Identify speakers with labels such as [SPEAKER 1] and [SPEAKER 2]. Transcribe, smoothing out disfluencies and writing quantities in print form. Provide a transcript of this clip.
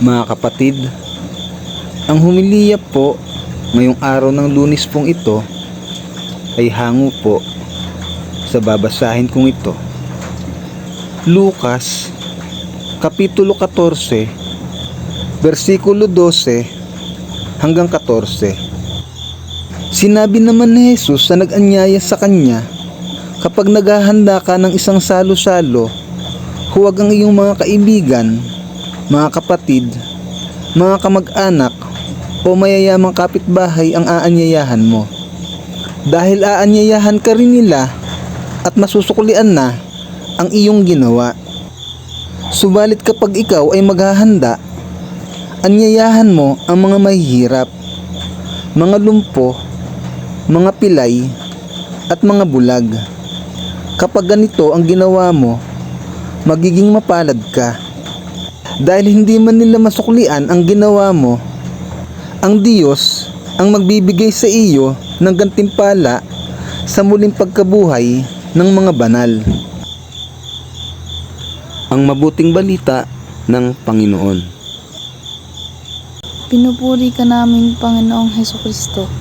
[SPEAKER 1] Mga kapatid, ang humiliya po ngayong araw ng Lunes pong ito ay hango po sa babasahin kong ito. Lucas, Kapitulo 14, versikulo 12 hanggang 14. Sinabi naman ni Jesus sa nag-anyaya sa kanya, kapag naghahanda ka ng isang salo-salo, huwag ang iyong mga kaibigan, mga kapatid, mga kamag-anak o mayayamang kapitbahay ang aanyayahan mo. Dahil aanyayahan ka rin nila at masusuklian na ang iyong ginawa. Subalit kapag ikaw ay maghahanda, anyayahan mo ang mga mahihirap, mga lumpo, mga pilay at mga bulag. Kapag ganito ang ginawa mo, magiging mapalad ka. Dahil hindi man nila masuklian ang ginawa mo, ang Diyos ang magbibigay sa iyo ng gantimpala sa muling pagkabuhay ng mga banal. Ang mabuting balita ng Panginoon.
[SPEAKER 2] Pinupuri ka namin, Panginoong Hesukristo.